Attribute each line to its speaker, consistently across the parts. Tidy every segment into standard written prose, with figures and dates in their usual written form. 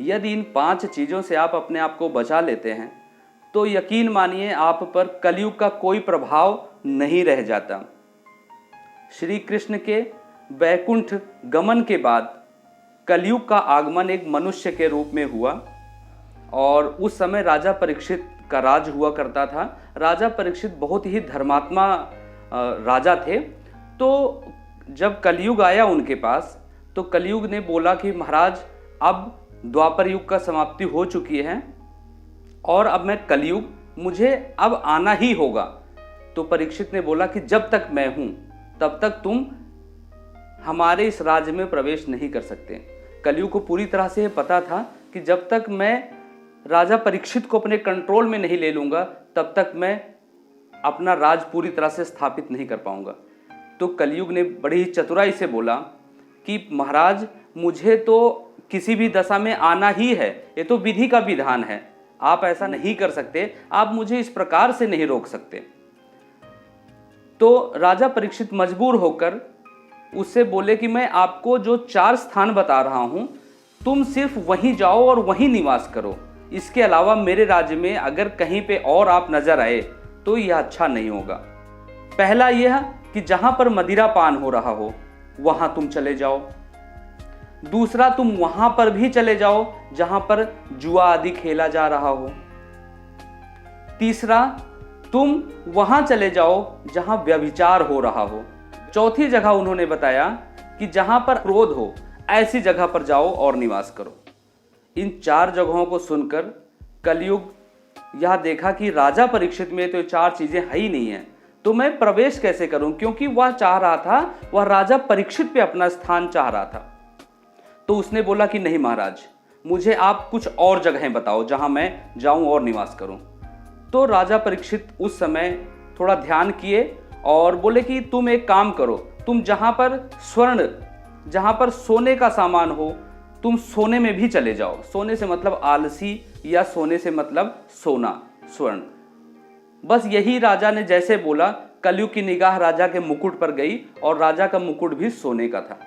Speaker 1: यदि इन 5 चीज़ों से आप अपने आप को बचा लेते हैं तो यकीन मानिए आप पर कलयुग का कोई प्रभाव नहीं रह जाता। श्री कृष्ण के वैकुंठ गमन के बाद कलयुग का आगमन एक मनुष्य के रूप में हुआ और उस समय राजा परीक्षित का राज हुआ करता था। राजा परीक्षित बहुत ही धर्मात्मा राजा थे। तो जब कलयुग आया उनके पास तो कलयुग ने बोला कि महाराज अब द्वापर युग का समाप्ति हो चुकी है और अब मैं कलयुग, मुझे अब आना ही होगा। तो परीक्षित ने बोला कि जब तक मैं हूं तब तक तुम हमारे इस राज्य में प्रवेश नहीं कर सकते। कलयुग को पूरी तरह से पता था कि जब तक मैं राजा परीक्षित को अपने कंट्रोल में नहीं ले लूंगा तब तक मैं अपना राज पूरी तरह से स्थापित नहीं कर पाऊंगा। तो कलयुग ने बड़ी ही चतुराई से बोला कि महाराज मुझे तो किसी भी दशा में आना ही है, ये तो विधि का विधान है, आप ऐसा नहीं कर सकते, आप मुझे इस प्रकार से नहीं रोक सकते। तो राजा परीक्षित मजबूर होकर उससे बोले कि मैं आपको जो 4 स्थान बता रहा हूं तुम सिर्फ वहीं जाओ और वहीं निवास करो, इसके अलावा मेरे राज्य में अगर कहीं पे और आप नजर आए तो यह अच्छा नहीं होगा। पहला यह कि जहां पर मदिरा पान हो रहा हो वहां तुम चले जाओ। दूसरा, तुम वहां पर भी चले जाओ जहां पर जुआ आदि खेला जा रहा हो। तीसरा, तुम वहां चले जाओ जहां व्यभिचार हो रहा हो। चौथी जगह उन्होंने बताया कि जहां पर क्रोध हो ऐसी जगह पर जाओ और निवास करो। इन 4 जगहों को सुनकर कलयुग यह देखा कि राजा परीक्षित में तो 4 चीजें है ही नहीं है, तो मैं प्रवेश कैसे करूं, क्योंकि वह चाह रहा था, वह राजा परीक्षित पे अपना स्थान चाह रहा था। तो उसने बोला कि नहीं महाराज, मुझे आप कुछ और जगहें बताओ जहां मैं जाऊं और निवास करूं। तो राजा परीक्षित उस समय थोड़ा ध्यान किए और बोले कि तुम एक काम करो, तुम जहां पर स्वर्ण, जहां पर सोने का सामान हो तुम सोने में भी चले जाओ। सोने से मतलब आलसी या सोने से मतलब सोना, स्वर्ण। बस यही राजा ने जैसे बोला, कलयुग की निगाह राजा के मुकुट पर गई और राजा का मुकुट भी सोने का था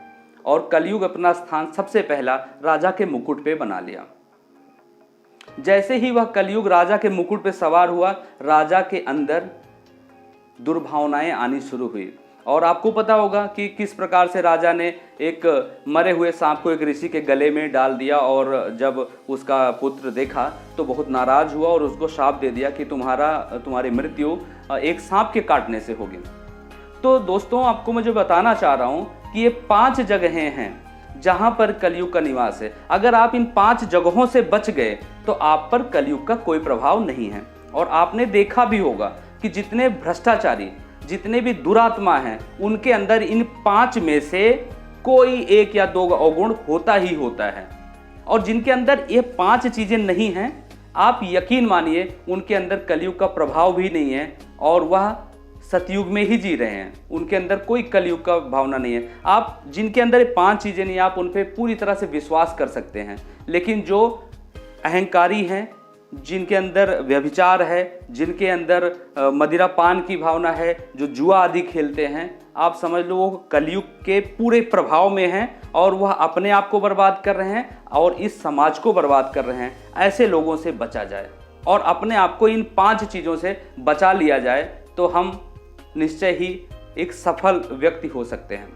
Speaker 1: और कलयुग अपना स्थान सबसे पहला राजा के मुकुट पे बना लिया। जैसे ही वह कलयुग राजा के मुकुट पे सवार हुआ, राजा के अंदर दुर्भावनाएं आनी शुरू हुई। और आपको पता होगा कि किस प्रकार से राजा ने एक मरे हुए सांप को एक ऋषि के गले में डाल दिया और जब उसका पुत्र देखा तो बहुत नाराज हुआ और उसको शाप दे दिया कि तुम्हारी मृत्यु एक सांप के काटने से होगी। तो दोस्तों, आपको मैं जो बताना चाह रहा हूँ कि ये 5 जगहें हैं जहाँ पर कलयुग का निवास है। अगर आप इन 5 जगहों से बच गए तो आप पर कलयुग का कोई प्रभाव नहीं है। और आपने देखा भी होगा कि जितने भ्रष्टाचारी, जितने भी दुरात्मा हैं, उनके अंदर इन 5 में से कोई 1 या 2 अवगुण होता ही होता है। और जिनके अंदर ये 5 चीजें नहीं हैं, आप यकीन मानिए उनके अंदर कलयुग का प्रभाव भी नहीं है और वह सतयुग में ही जी रहे हैं। उनके अंदर कोई कलयुग का भावना नहीं है। आप जिनके अंदर ये 5 चीजें नहीं, आप उन पर पूरी तरह से विश्वास कर सकते हैं। लेकिन जो अहंकारी हैं, जिनके अंदर व्यभिचार है, जिनके अंदर मदिरा पान की भावना है, जो जुआ आदि खेलते हैं, आप समझ लो वो कलयुग के पूरे प्रभाव में हैं और वह अपने आप को बर्बाद कर रहे हैं और इस समाज को बर्बाद कर रहे हैं। ऐसे लोगों से बचा जाए और अपने आप को इन 5 चीज़ों से बचा लिया जाए तो हम निश्चय ही एक सफल व्यक्ति हो सकते हैं।